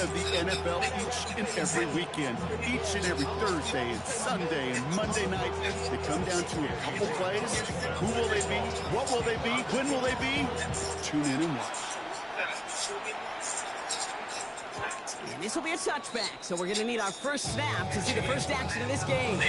of the NFL each and every weekend. Each and every Thursday and Sunday and Monday night, they come down to a couple plays. Who will they be? What will they be? When will they be? Tune in and watch. And this will be a touchback, so we're going to need our first snap to see the first action of this game.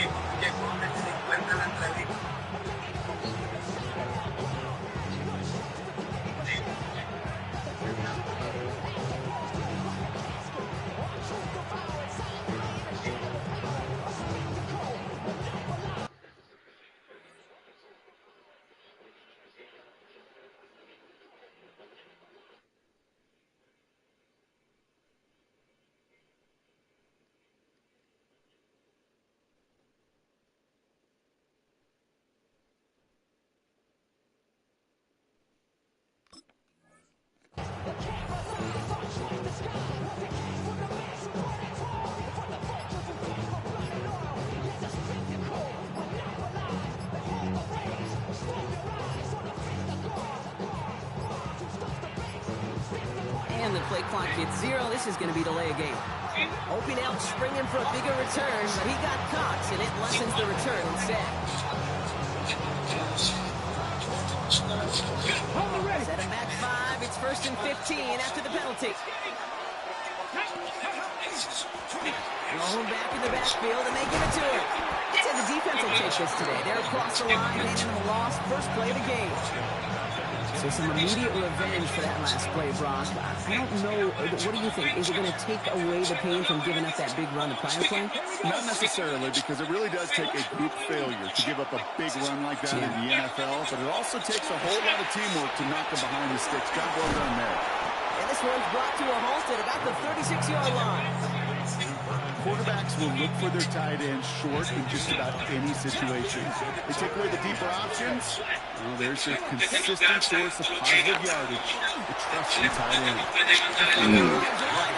And the play clock hits 0. This is going to be delay a game. Opie Elk springing for a bigger return, but he got caught, and it lessens the return instead. Set him back 5. It's 1st and 15 after the penalty. Rolling back in the backfield, and they give it to him. And the defense will take this today. They're across the line, handing them a loss. First play of the game. So some immediate revenge for that last play, Brock. I don't know. What do you think? Is it going to take away the pain from giving up that big run the prior play? Not necessarily, because it really does take a group failure to give up a big run like that in the NFL. But it also takes a whole lot of teamwork to knock them behind the sticks. Job well done there. And this one's brought to a halt at about the 36-yard line. Quarterbacks will look for their tight end short in just about any situation. They take away the deeper options. Well, there's a consistent source of positive yardage. The trust in tight end. Right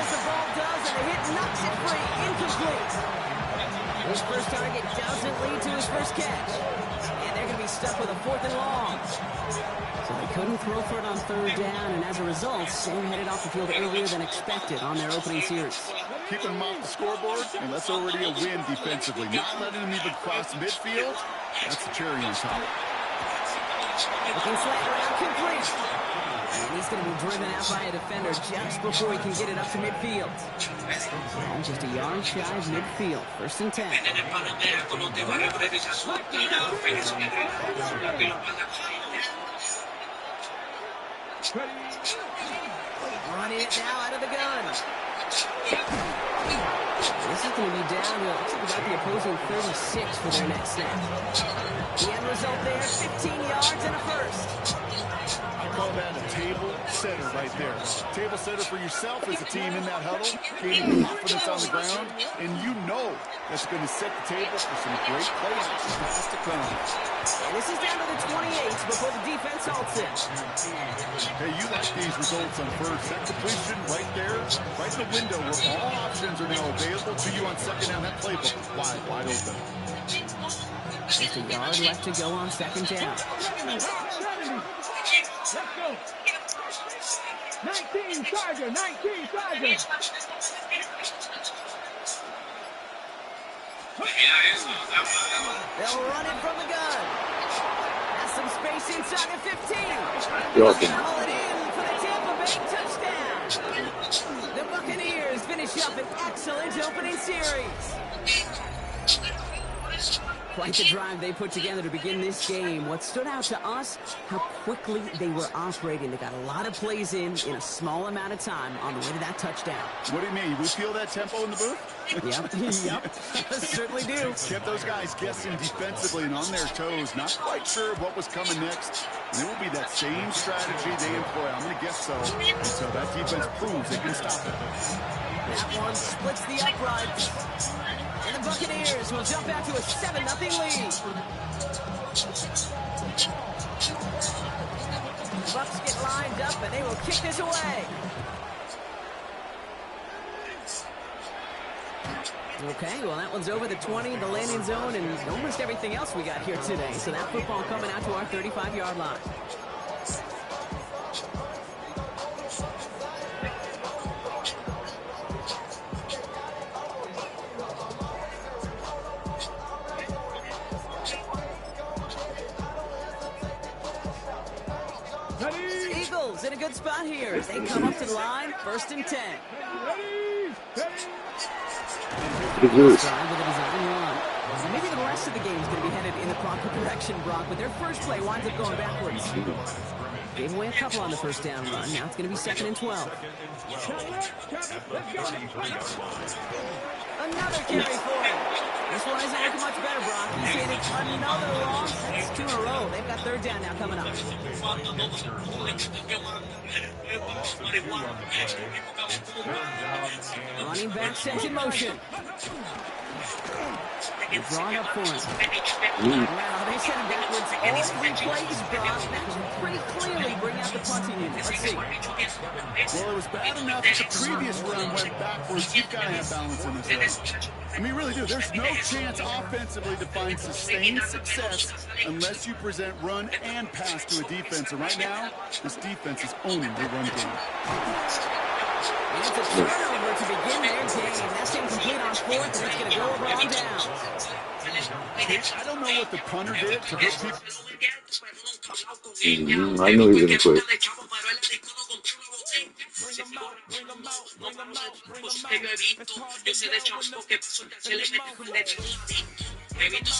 as the ball does, and the hit knocks it free. Incomplete. His first target doesn't lead to his first catch. And they're going to be stuck with a 4th and long. So they couldn't throw for it on 3rd down, and as a result, Sam headed off the field earlier than expected on their opening series. Keeping them off the scoreboard, and that's already a win defensively. Not letting them even cross midfield, that's the cherry on top. Looking slant around, complete. And he's going to be driven out by a defender just before he can get it up to midfield. And just a yard shy of midfield. 1st and 10. Running it now out of the gun. This is going to be down to about the opposing 36 for their next snap. The end result there, 15 yards and a first. I call that a table setter right there. Table setter for yourself as a team in that huddle, gaining confidence on the ground, and you know that's going to set the table for some great plays past the crown. And this is down to the 28 before the defense halts it. Hey, you like these results on first. That completion right there, right in the window where all options are now available to you on second down. That playbook wide open. Just a yard left to go on 2nd down. Let's go. 19 Charger, 19 Charger. They'll run it from the gun. Has some space inside of 15. Haul it in for the Tampa Bay touchdown. The Buccaneers finish up an excellent opening series. Quite the drive they put together to begin this game. What stood out to us, how quickly they were operating. They got a lot of plays in a small amount of time on the way to that touchdown. What do you mean? We feel that tempo in the booth? Yep. Certainly do. Kept those guys guessing defensively and on their toes. Not quite sure of what was coming next. And it will be that same strategy they employ. I'm going to guess so. Until that defense proves they can stop it. That one splits the uprights. And the Buccaneers will jump out to a 7-0 lead. The Bucs get lined up, and they will kick this away. Okay, well, that one's over the 20, the landing zone, and almost everything else we got here today. So that football coming out to our 35-yard line. in a good spot here as they come up to the line, 1st and 10. Pretty good. Drive with a design run. Maybe the rest of the game is going to be headed in the proper direction, Brock, but their first play winds up going backwards. Gave away a couple on the first down run. Now it's going to be 2nd and 12. Another carry for him. This one isn't looking much better, Brock. He's hitting another loss. That's 2 in a row. They've got 3rd down now coming up. Running back sets in motion. Drawn up for him. Wow, they sent him backwards all 3 plays, Brock. That should pretty clearly bring out the punting unit. Let's see. Well, it was bad enough that the previous run went backwards. You've got to have balance in this race. I mean, really do. There's no chance offensively to find sustained success unless you present run and pass to a defense. And right now, this defense is owning the run game. And it's a turnover to begin their game. That's incomplete on 4th, and it's going to go over on down. I don't know what the punter did to hurt people. I know he's gonna quit. I think it's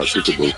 my Super Bowl.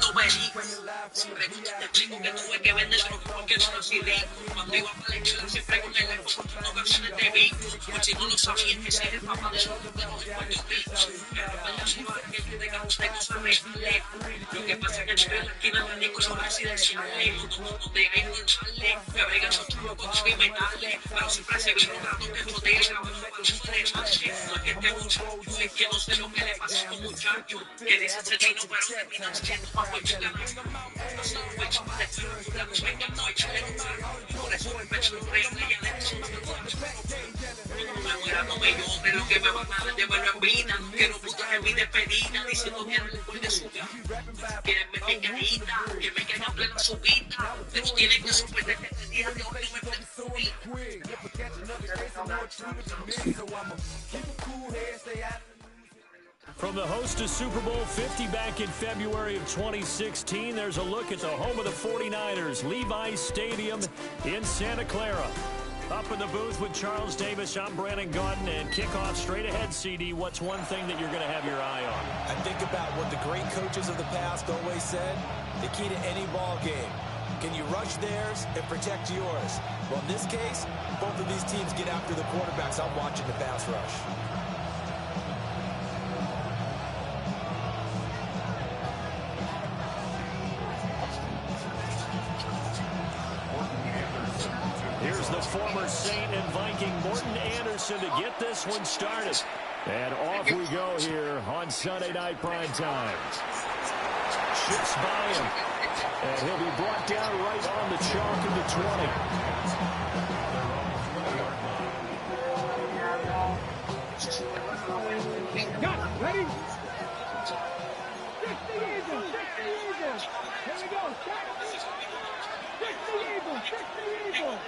From the host to Super Bowl 50 back in February of 2016, there's a look at the home of the 49ers, Levi's Stadium in Santa Clara. Up in the booth with Charles Davis, I'm Brandon Gaudin, and kickoff straight ahead, CD. What's one thing that you're going to have your eye on? I think about what the great coaches of the past always said, the key to any ball game. Can you rush theirs and protect yours? Well, in this case, both of these teams get after the quarterbacks. I'm watching the pass rush. Here's the former Saint and Viking Morton Anderson to get this one started. And off we go here on Sunday Night Primetime. Shifts by him. And he'll be brought down right on the chalk of the 20. Got it. Ready? 60 Eagles. 60 Eagles. Here we go. 60 Eagles. 60 Eagles.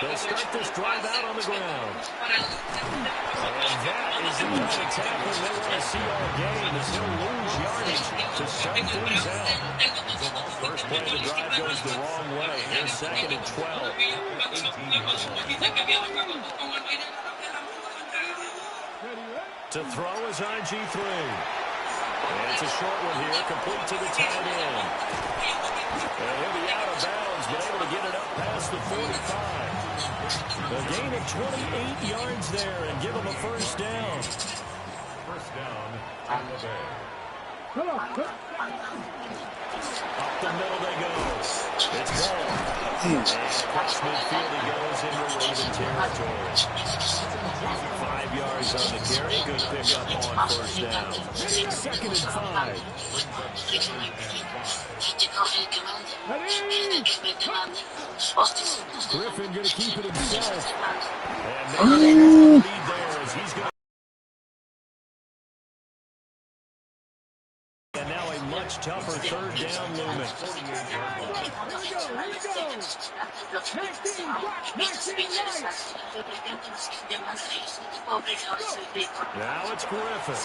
They'll start this drive out on the ground. And that is the kind of tackling they want to see all game as he'll lose yardage to start things out. First play of the drive goes the wrong way. Here's 2nd and 12. To throw is RG3. And it's a short one here, complete to the tight end. And he'll be out of bounds, but able to get it up past the 45. A gain of 28 yards there and give him a first down. First down, Tampa Bay. Come on. Up the middle they go. It's ball. And across midfield he goes into Raven territory. 5 yards on the carry. Good pickup on first down. 2nd and 5. Griffin going to keep it himself. And they're going to lead there as he's going to. And now a much tougher third down looming. Here we go. 19 black, 19 white. Now it's Griffin.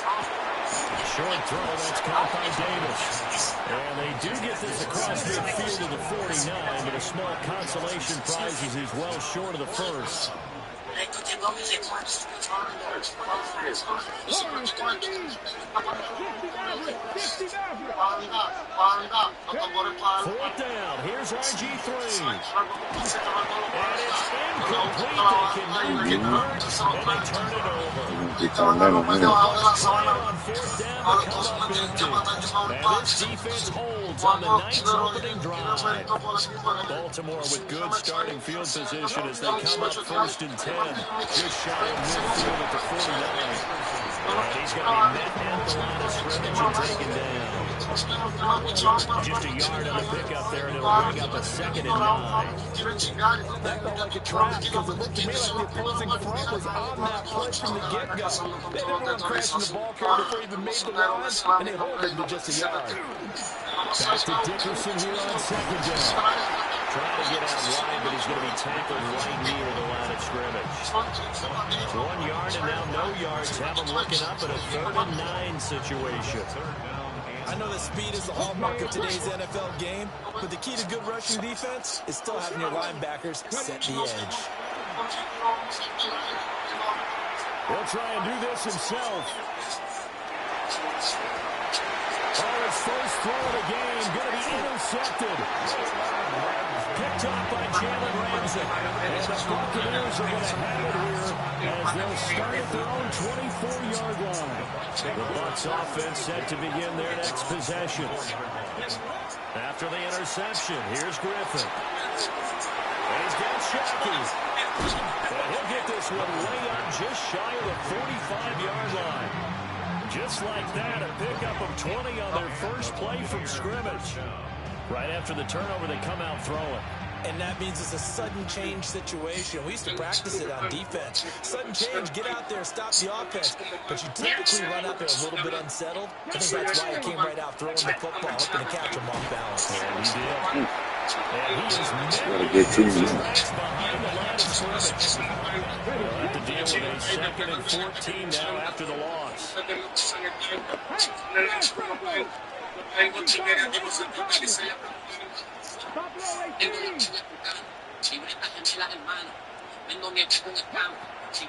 Short throw, that's caught by Davis. And they do get this across midfield to the 49, but a small consolation prize is he's well short of the first. Fourth down. Here's RG3. And it's incomplete. They can make it work, and they turn it over. On fourth down to come up empty. And this defense holds on the Knights' opening drive. Baltimore with good starting field position as they come up 1st and 10. Just shy of midfield at the 49. And he's going to be met at the line of scrimmage and taken down. Just a yard on the pickup there, and it'll bring up a 2nd and 9. That felt like a trap because it looked to me like the opposing front was on that play from the get-go. They didn't want to crash in the ball carrier before he even made the line, and they hold him to just a yard. Back to Dickerson here on 2nd down. Trying to get out wide, but he's going to be tackled right near the line of scrimmage. 1 yard and now no yards. Have him looking up at a 3rd and 9 situation. I know that speed is the hallmark of today's NFL game, but the key to good rushing defense is still having your linebackers set the edge. He'll try and do this himself. His first throw of the game going to be intercepted. Picked off by Jalen Ramsey. And the Buccaneers are going to have it here as they'll start at their own 24-yard line. The Bucs offense set to begin their next possession. After the interception, here's Griffin. And he's got Shockey. And he'll get this one way up just shy of the 45-yard line. Just like that, a pickup of 20 on their first play from scrimmage. Right after the turnover, they come out throwing. And that means it's a sudden change situation. We used to practice it on defense. Sudden change, get out there, stop the offense. But you typically run out there a little bit unsettled. I think that's why he came right out throwing the football, hoping to catch him off balance. And he did. And he is never behind the line of scrimmage. They'll have to deal with a 2nd and 14 now after the loss.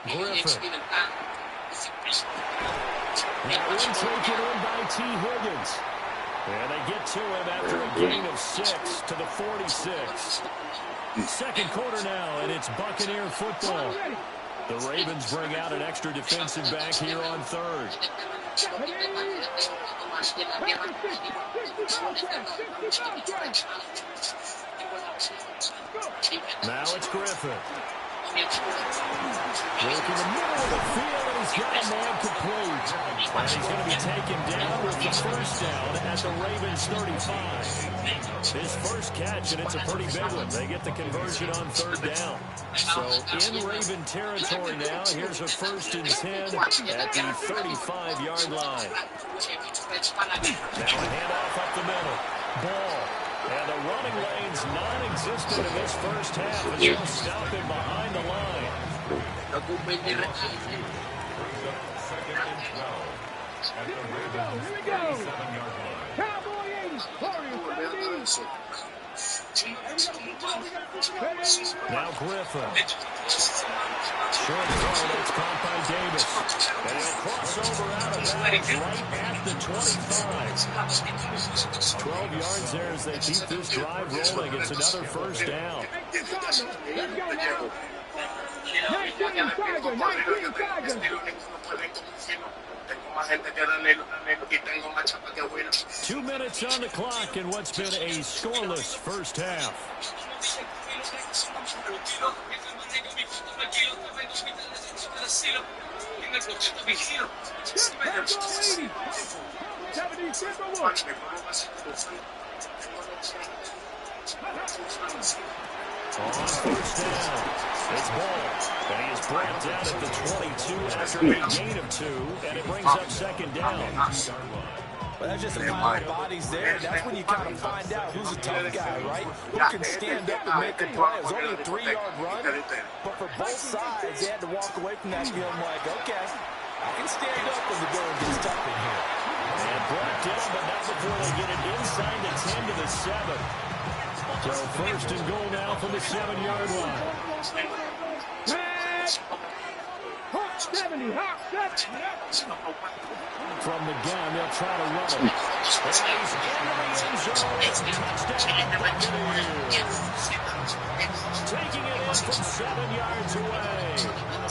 Griffin. Now taken in by T. Higgins. And they get to him after a gain of 6 to the 46. 2nd quarter now, and it's Buccaneer football. The Ravens bring out an extra defensive back here on 3rd. Now it's Griffin. Working the middle of the field, and he's got a man complete. And he's going to be taken down with the first down at the Ravens 35. His first catch, and it's a pretty big one. They get the conversion on 3rd down. So in Raven territory now, here's a 1st and 10 at the 35-yard line. Now a handoff up the middle. Ball. And the running lane's non-existent in this first half as they'll stop him behind the line. Here we go. Cowboy 80. Now Griffin. Short throw, that's caught by Davis. And he'll cross over out of bounds right at the 25. 12 yards there as they keep this drive rolling. It's another first down. Let's go now. 19 Tiger. 2 minutes on the clock in what's been a scoreless first half. On first down, it's Ball, and he is brought down at the 22 after a gain of 2, and it brings up 2nd down. Well, that's just a pile of bodies there. That's when you kind of find out who's a tough guy, right? Who can stand up and make a play. It was only a 3-yard run, but for both sides, they had to walk away from that feeling like, okay, I can stand up when the going gets tough in here. And brought down, but not before they get it inside the 10 to the 7. So first and goal now from the 7-yard line. Hawk 70, Hawk 70. From the gun, they'll try to run it. And he's into the end zone. Touchdown, Buccaneers. Taking it in from 7 yards away.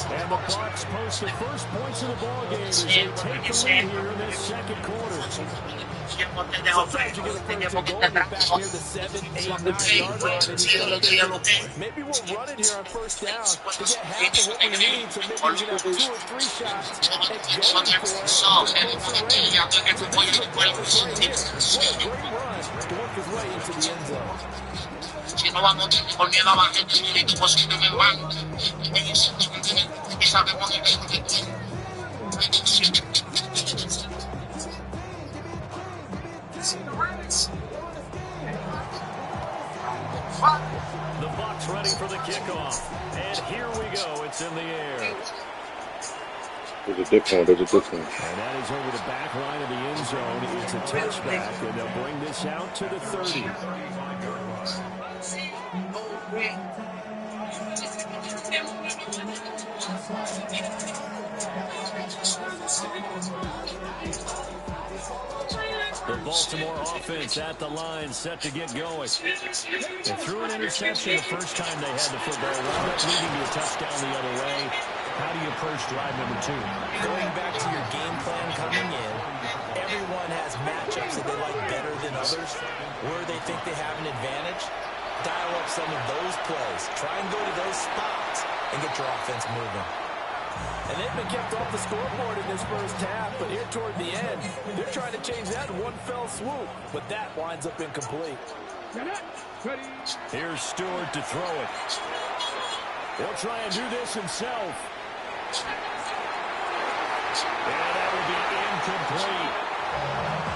And the Bucs post the first points of the ballgame as they take the lead here in this second quarter. Sometimes you get a first and goal, you're back near the 7, 8, 9-yard line, and you go, maybe we'll run it here on first down to get half of what we need, so maybe we can have 2 or 3 shots and going for it. So this is a bonus right here. What a great run to work his way into the end zone. Si no vamos con miedo abajo, el equipo siempre me va en eso, y sabemos que The Bucs ready for the kickoff. And here we go. It's in the air. There's a dip one. There's a dip one. And that is over the back line of the end zone. It's a touchback, and they'll bring this out to the 30. The Baltimore offense at the line, set to get going. They threw an interception the first time they had the football, wound up leading to a touchdown the other way. How do you approach drive number 2? Going back to your game plan coming in, everyone has matchups that they like better than others. Where they think they have an advantage, dial up some of those plays. Try and go to those spots and get your offense moving. And they've been kept off the scoreboard in this first half, but here toward the end, they're trying to change that in one fell swoop, but that winds up incomplete. Here's Stewart to throw it. He'll try and do this himself. And that will be incomplete.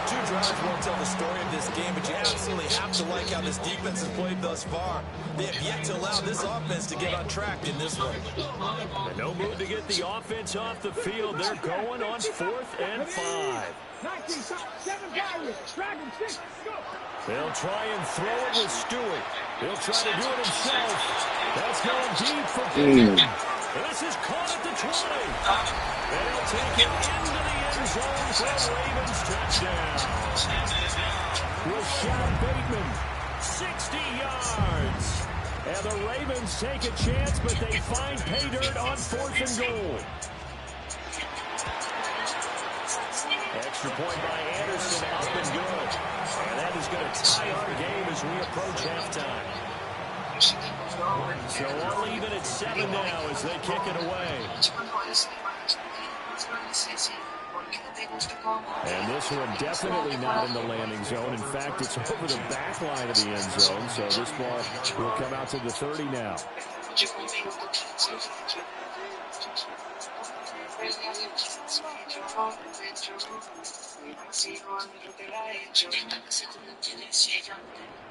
2 drives won't tell the story of this game, but you absolutely have to like how this defense has played thus far. They have yet to allow this offense to get on track in this one. And no move to get the offense off the field. They're going on 4th and 5. They'll try and throw it with Stewart. He'll try to do it himself. That's going deep for Bateman. This is caught at the 20. And he'll take it into the end zone for a Ravens touchdown. Rashad Bateman, 60 yards. And the Ravens take a chance, but they find pay dirt on 4th and goal. Extra point by Anderson, up and good. And that is going to tie our game as we approach halftime. So all even at 7 now as they kick it away. And this one definitely not in the landing zone. In fact, it's over the back line of the end zone. So this ball will come out to the 30 now.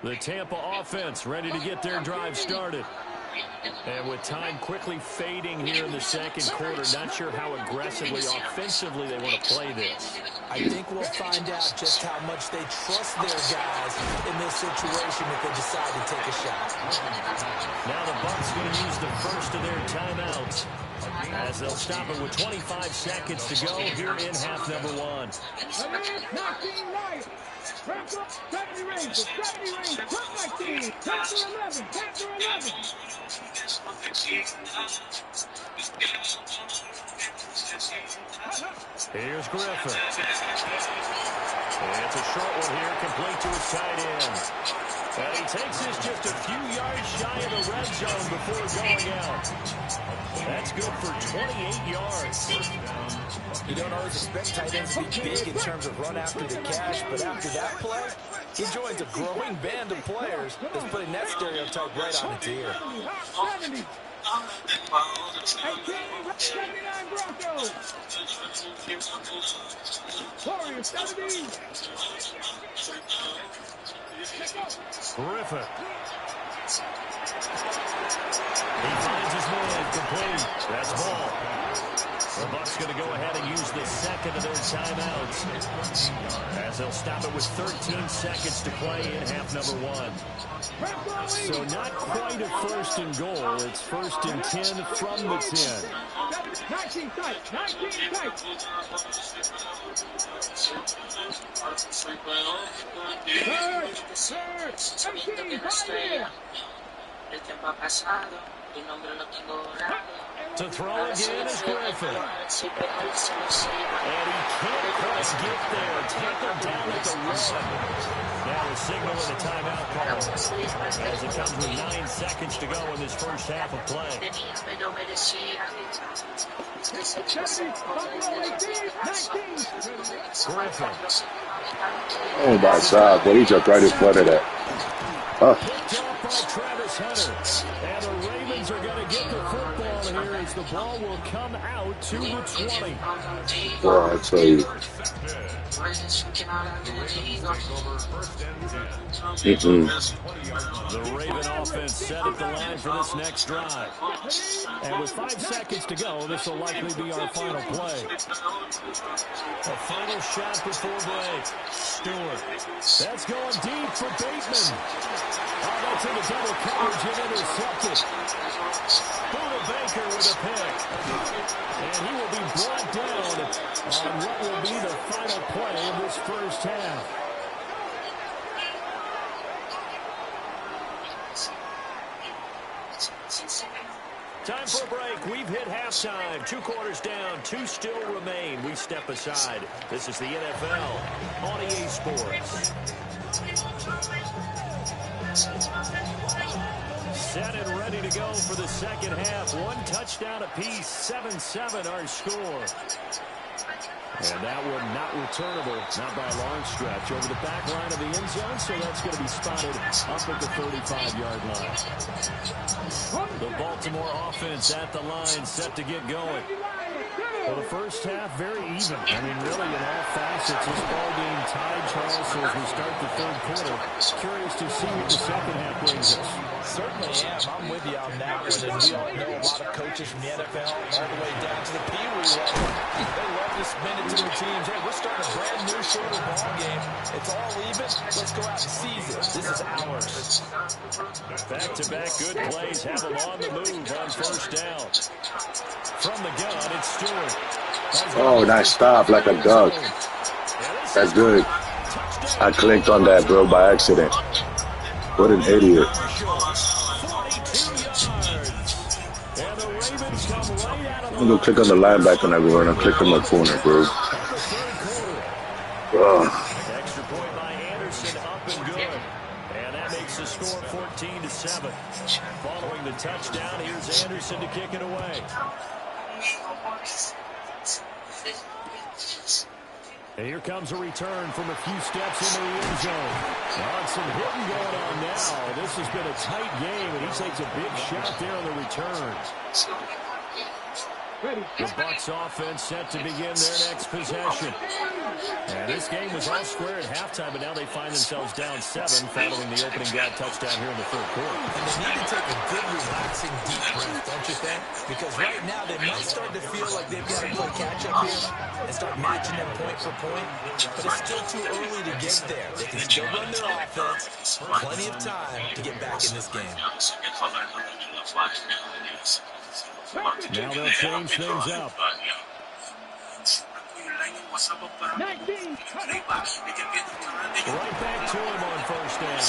The Tampa offense ready to get their drive started. And with time quickly fading here in the second quarter, not sure how aggressively, offensively they want to play this. I think we'll find out just how much they trust their guys in this situation if they decide to take a shot. Now the Bucs going to use the first of their timeouts as they'll stop it with 25 seconds to go here in half number 1. Here's Griffin. And it's a short one here, complete to his tight end. And he takes this just a few yards shy of the red zone before going out. That's good for 28 yards. You don't always expect tight ends to be big in terms of run after the catch, but after that play, he joins a growing band of players that's putting that stereotype right on its ear. 79 Broncos. Warriors 70. Griffin. He finds his man complete. That's ball. The Bucs going to go ahead and use the second of their timeouts, as they'll stop it with 13 seconds to play in half number 1. So not quite a first and goal. It's first and 10 from the 10. 19 tight. 19 tight. Third. 18. 5 here. To throw again is Griffin. And he can't quite get there. Tackled down at the 1. Now the signal of the timeout call, as it comes with 9 seconds to go in this first half of play. Griffin. Oh my God, boy, he jumped right in front of that. Picked off by Travis Hunter. And the Ravens are going to get the football here as the ball will come out to the 20. Boy, I tell you. The Raven offense set at the line for this next drive. And with 5 seconds to go, this will likely be our final play. A final shot before break. Stewart. That's going deep for Bateman. Oh, that's into double coverage and intercepted. Buda Baker with a pick. And he will be brought down on what will be the final play of this first half. Time for a break. We've hit halftime. 2 quarters down. 2 still remain. We step aside. This is the NFL on EA Sports. Set and ready to go for the second half. 1 touchdown apiece. 7-7 our score. And that one not returnable, not by a long stretch, over the back line of the end zone, so that's going to be spotted up at the 35-yard line. The Baltimore offense at the line, set to get going. Well, the first half, very even. I mean, really, in all facets, this ball game tied, Charles, so as we start the third quarter. Curious to see what the second half brings us. Certainly am. I'm with you on that one. And we all know a lot of coaches from the NFL all the way down to the Pee Wee level. They love to spin it to their teams. Hey, we're starting a brand new shorter ball game. It's all even. Let's go out and seize it. This is ours. Back-to-back good plays have them on the move on first down. From the gun, it's Stewart. Oh, nice stop, like a duck. That's good. I clicked on that, bro, by accident. What an idiot. I'm going to click on the linebacker and everywhere, and I click on my corner, bro. Extra point by Anderson, up and good. And that makes the score 14-7. Following the touchdown, here's Anderson to kick it away. And here comes a return from a few steps into the end zone. Some hitting going on now. This has been a tight game, and he takes a big shot there on the return. The Bucs offense set to begin their next possession. And this game was all square at halftime, but now they find themselves down 7 following the opening drive touchdown here in the third quarter. And they need to take a good, relaxing, deep breath, don't you think? Because right now they might start to feel like they've got to play catch-up here and start matching them point for point. But it's still too early to get there. They can still run their offense. Plenty of time to get back in this game. Now they'll change things up. Right back to him on first down.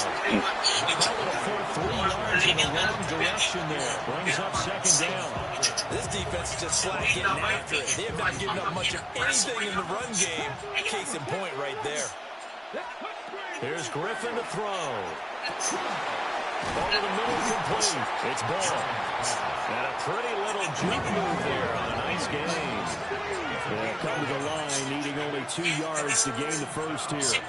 Probably a full 3 yards in the wrong direction there. Brings up second down. This defense is just flat getting after it. They have not given up much of anything in the run game. Case in point right there. Here's Griffin to throw. Ball to the middle, complete. It's ball. And a pretty little jump move there on a nice game. They'll come to the line, needing only 2 yards to gain the first here.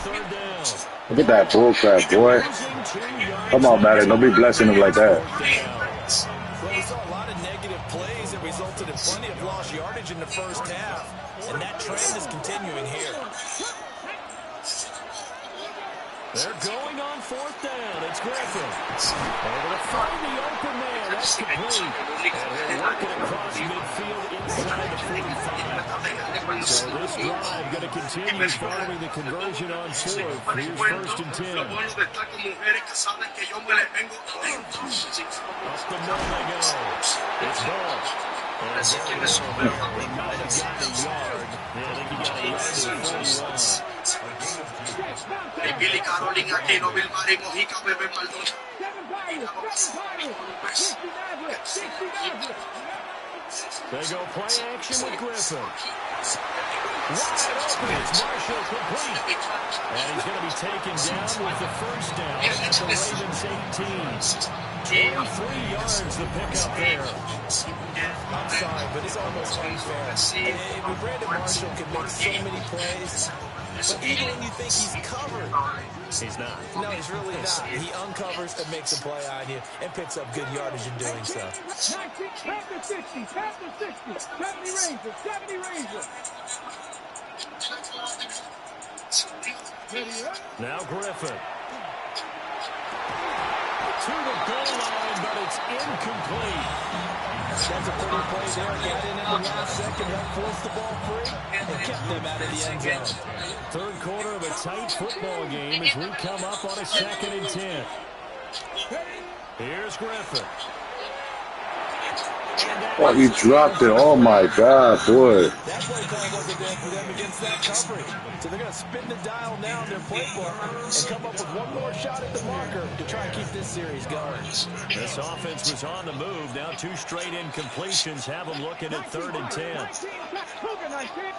third down. Look at that bullcrap, boy. Come on, Madden. Don't be blessing him like that. Well, we saw a lot of negative plays that resulted in plenty of lost yardage in the first half, and that trend is continuing here. They're going on fourth down. It's Griffin. Able to find the open man. That's complete. And they're working across midfield inside the 45. So this drive going to continue following the conversion on fourth. Here's first and 10. Up the middle they go. It's Ball. And they might have got a yard. Yeah, I think he got a yard to the 41. Billy Caroline Aquino, Vilmari Mojica, Bebe Maldonado. They go play action with Griffin. Wide open. It's Marshall complete. And he's going to be taken down with the first down at the Ravens 18. 23 yards the pickup there. I'm sorry, but it's almost unfair. And Brandon Marshall can make so many plays, but even when you think he's covered, he's not. No, he's really not. He uncovers and makes a play on you and picks up good yardage in doing so. 60, 70 Rangers, 70 Rangers. Now Griffin. To the goal line, but it's incomplete. That's a pretty play there. Got in the last second, helped force the ball free, and kept them out of the end zone. Third quarter of a tight football game as we come up on a 2nd and 10. Here's Griffin. Oh, he dropped it. Oh, my God, boy. That play call wasn't there for them against that coverage. So they're going to spin the dial now in their playbook and come up with one more shot at the marker to try and keep this series going. This offense was on the move. Now 2 straight incompletions have them looking at 3rd and 10.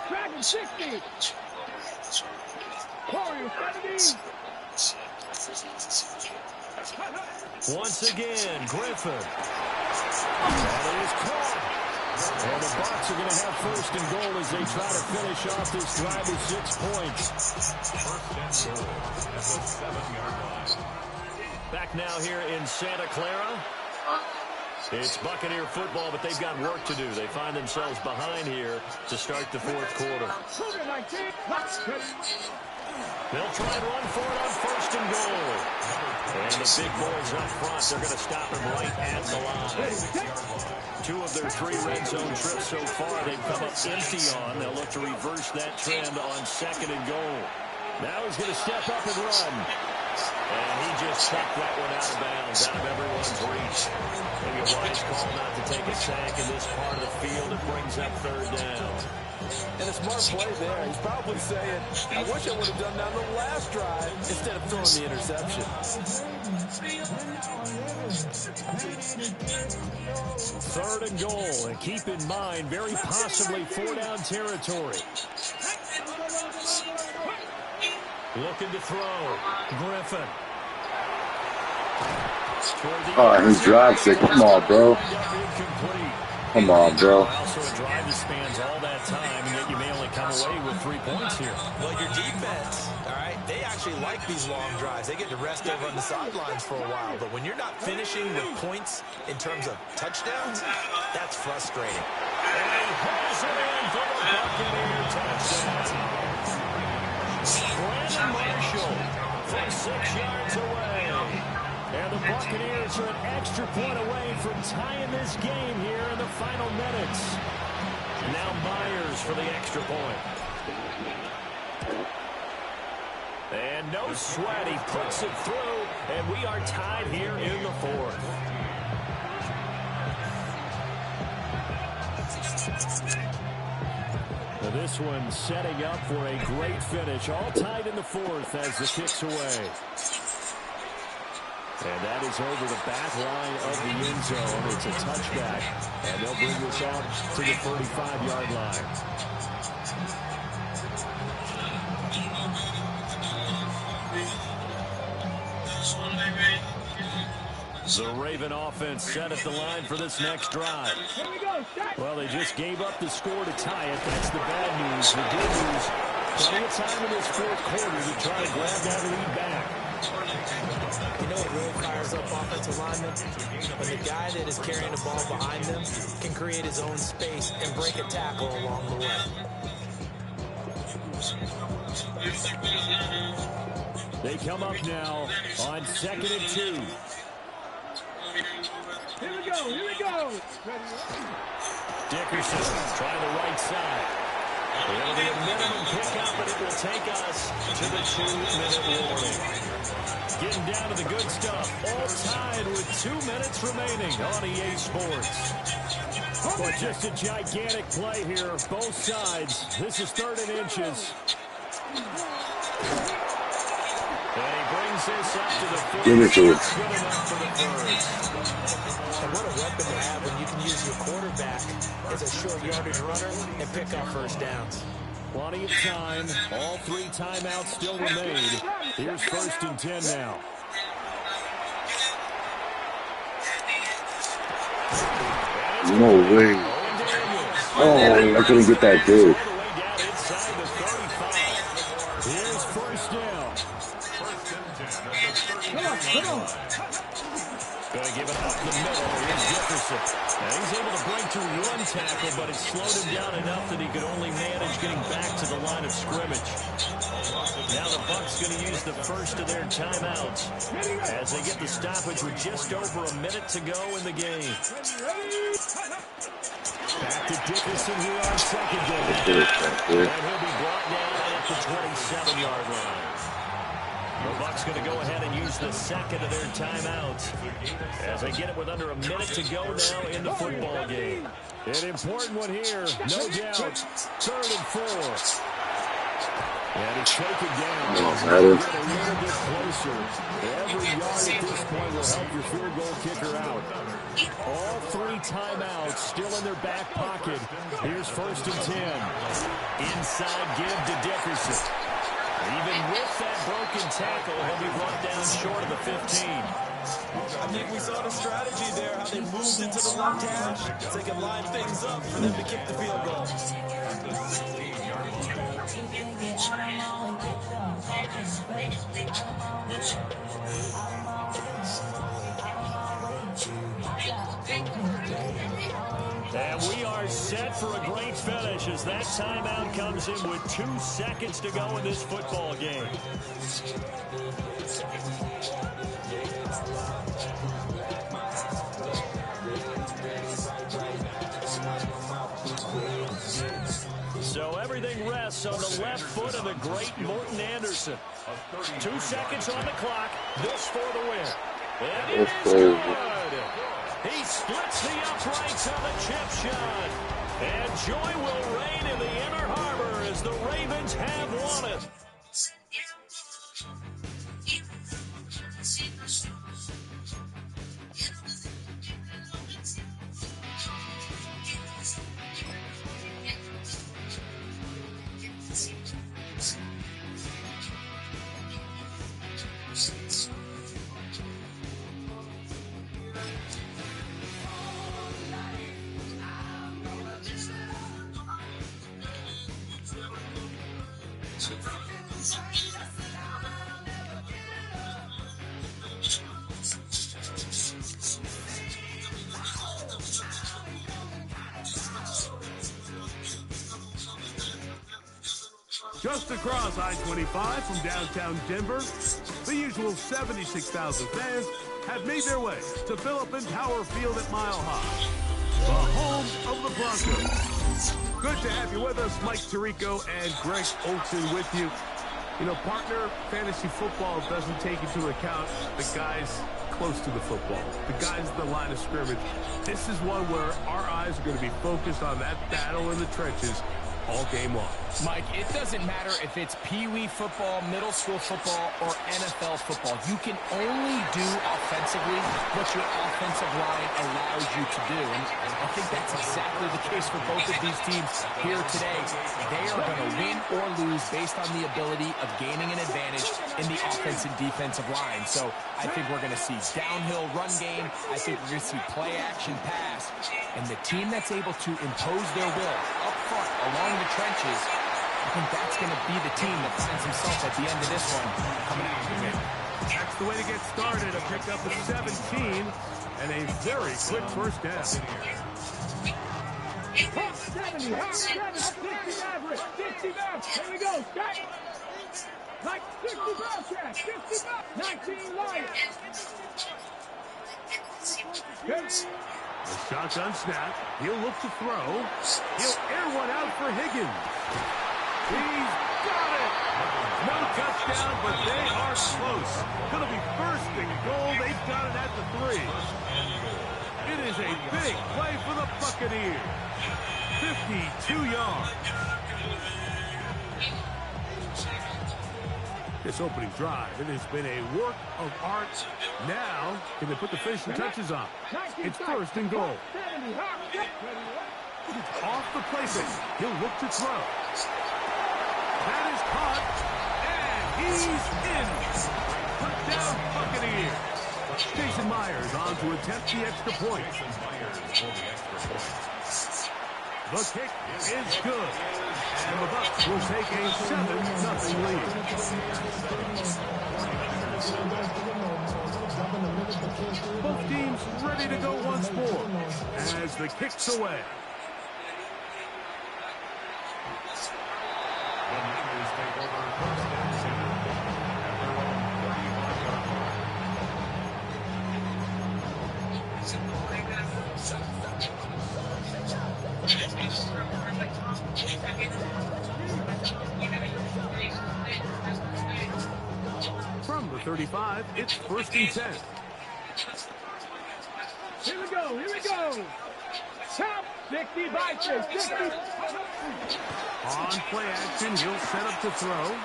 Dragon 60. Warriors 70. Once again, Griffin. And it is caught. And the Bucs are going to have first and goal as they try to finish off this drive with 6 points. Back now here in Santa Clara. It's Buccaneer football, but they've got work to do. They find themselves behind here to start the 4th quarter. They'll try and run for it on first and goal. And the big boys up front, they're going to stop him right at the line. 2 of their 3 red zone trips so far, they've come up empty on. They'll look to reverse that trend on 2nd and goal. Now he's going to step up and run. And he just chucked that one out of bounds, out of everyone's reach. Maybe a wise call not to take a sack in this part of the field. It brings up 3rd down. And a smart play there. He's probably saying, I wish I would have done that on the last drive instead of throwing the interception. 3rd and goal. And keep in mind, very possibly 4-down territory. Looking to throw. Griffin. Oh, he drops it. Come on, bro. Come on, bro. Also a drive that spans all that time, and yet you may only come away with 3 points here. Well, your defense, all right, they actually like these long drives. They get to rest over on the sidelines for a while. But when you're not finishing with points in terms of touchdowns, that's frustrating. And he has it in for the Buccaneer touchdown. Brandon Marshall from 6 yards away. And the Buccaneers are an extra point away from tying this game here in the final minutes. Now Myers for the extra point. And no sweat, he puts it through, and we are tied here in the 4th. Now this one setting up for a great finish, all tied in the 4th as the kick's away. And that is over the back line of the end zone. It's a touchback, and they'll bring this out to the 35-yard line. The Raven offense set at the line for this next drive. Well, they just gave up the score to tie it. That's the bad news. The good news, Plenty of time in this fourth quarter to try to grab that lead back. You know what really fires up offensive linemen? When the guy that is carrying the ball behind them can create his own space and break a tackle along the way. They come up now on 2nd and 2. Here we go, here we go. Dickerson trying the right side. It'll be a minimum pickup, but it will take us to the 2-minute warning. Getting down to the good stuff. All tied with 2 minutes remaining on EA Sports. But just a gigantic play here, both sides. This is 3rd and inches. And he brings this up to the 40. Give it to him. Good enough for the first. And what a weapon to have when you can use your quarterback as a short yardage runner and pick up first downs. Plenty of time. All 3 timeouts still remain. Here's 1st and 10 now. No way. Oh, I couldn't get that good. Here's 1st down. Come on. Going to give it up the middle. Here's Dickerson. Now he's able to break through 1 tackle, but it slowed him down enough that he could only manage getting back to the line of scrimmage. Now the Bucs going to use the first of their timeouts as they get the stoppage with just over a minute to go in the game. Back to Dickerson here on 2nd down. And he'll be brought down at the 27-yard line. The Bucs going to go ahead and use the second of their timeouts as they get it with under a minute to go now in the football game. An important one here, no doubt. 3rd and 4. And it's taken down. Get a little bit closer. Every yard at this point will help your field goal kicker out. All 3 timeouts still in their back pocket. Here's 1st and 10. Inside give to Dickerson. Even with that broken tackle, he'll be brought down short of the 15. I think we saw the strategy there, how they moved into the left hash, so they can line things up for them to kick the field goal. And we are set for a great finish as that timeout comes in with 2 seconds to go in this football game. So everything rests on the left foot of the great Morten Andersen. 2 seconds on the clock. This for the win. And it is good. He splits the uprights on the chip shot. And joy will reign in the Inner Harbor as the Ravens have won it. Just across I-25 from downtown Denver, the usual 76,000 fans have made their way to Philip Tower Field at Mile High, the home of the Broncos. Good to have you with us. Mike Tirico and Greg Olsen with you. You know, partner, fantasy football doesn't take into account the guys close to the football, the guys at the line of scrimmage. This is one where our eyes are going to be focused on that battle in the trenches all game long. Mike, it doesn't matter if it's Pee-wee football, middle school football, or NFL football. You can only do offensively what your offensive line allows you to do. And I think that's exactly the case for both of these teams here today. They are going to win or lose based on the ability of gaining an advantage in the offense and defensive line. So I think we're going to see downhill run game. I think we're going to see play action pass. And the team that's able to impose their will up front along the trenches I think that's going to be the team that finds himself at the end of this one coming out with it. That's the way to get started. A pickup of 17 and a very quick first down. 70, 50 average, 50 back. Here we go, start. Like 50 Bobcats, 50 back, 19 Lions. The shotgun snap. He'll look to throw. He'll air one out for Higgins. He's got it. No touchdown, but they are close. Going to be first and goal. They've got it at the 3. It is a big play for the Buccaneers. 52 yards. This opening drive, it has been a work of art. Now, can they put the finishing touches on? It's first and goal. Off the playbook. He'll look to throw. That is caught, and he's in. Touchdown, Buccaneers. Jason Myers on to attempt the extra point. The kick is good. And the Bucs will take a 7-0 lead. Both teams ready to go once more as the kick's away. From the 35, it's first and 10. Here we go. Top 50 by 50. On play action, he'll set up to throw.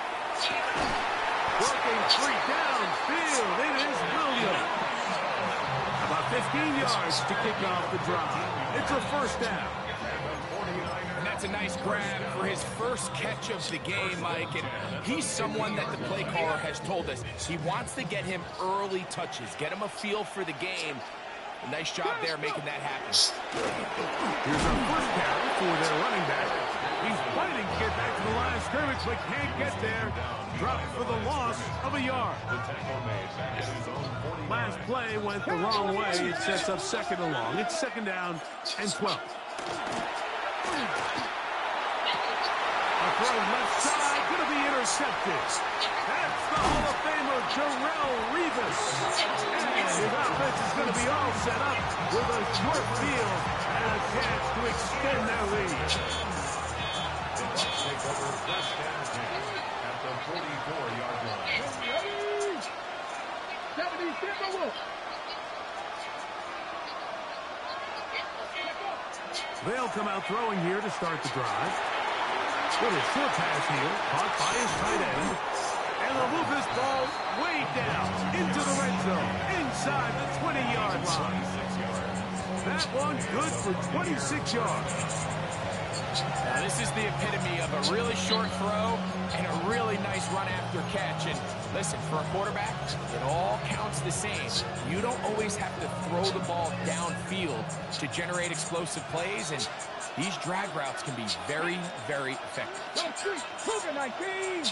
Working 3 downfield. It is Williams. About 15 yards to kick off the drive. It's a first down. And that's a nice grab for his first catch of the game, Mike. And he's someone that the play caller has told us he wants to get him early touches, get him a feel for the game. A nice job there making that happen. Here's our first carry for their running back. He's fighting to get back to the line of scrimmage, but can't get there. Dropped for the loss of a yard. Last play went the wrong way. It sets up second and long. It's second down and 12. A throw left side, going to be intercepted. That's the Hall of Famer, Darrelle Revis. And his offense is going to be all set up with a short field and a chance to extend their lead. The Bucs take over first down at the 44-yard line. 70 Timberwolves. They'll come out throwing here to start the drive. With a short pass here, caught by his tight end. And they'll move this ball way down into the red zone, inside the 20-yard line. That one's good for 26 yards. Now, this is the epitome of a really short throw and a really nice run after catch. And listen, for a quarterback, it all counts the same. You don't always have to throw the ball downfield to generate explosive plays, and these drag routes can be very, very effective. Cougar 19.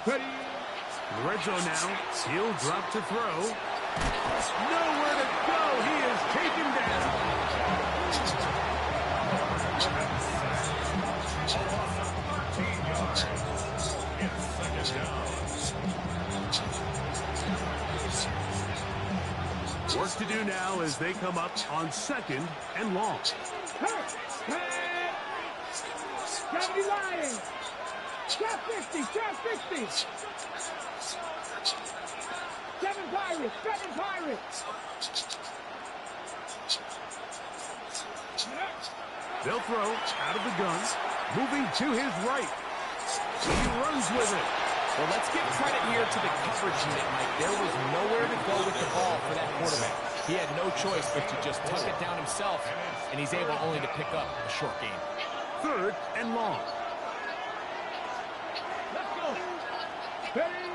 Ready. The red zone now. He'll drop to throw. Nowhere to go. He is taken down. Work to do now as they come up on second and long. 70 Lions. Trap 50. 7 Pirates. They'll throw out of the gun, moving to his right. He runs with it. Well, let's give credit here to the coverage unit, Mike. There was nowhere to go with the ball for that quarterback. He had no choice but to just tuck it down himself, and he's able only to pick up a short gain. Third and long. Let's go. Ready.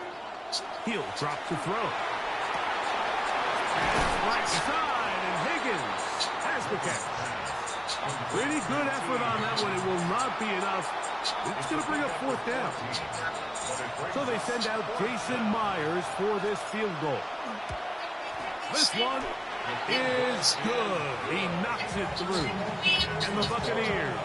He'll drop to throw. Right side, and Higgins has the catch. Pretty good effort on that one. It will not be enough. It's going to bring up fourth down. So they send out Jason Myers for this field goal. This one is good. He knocks it through. And the Buccaneers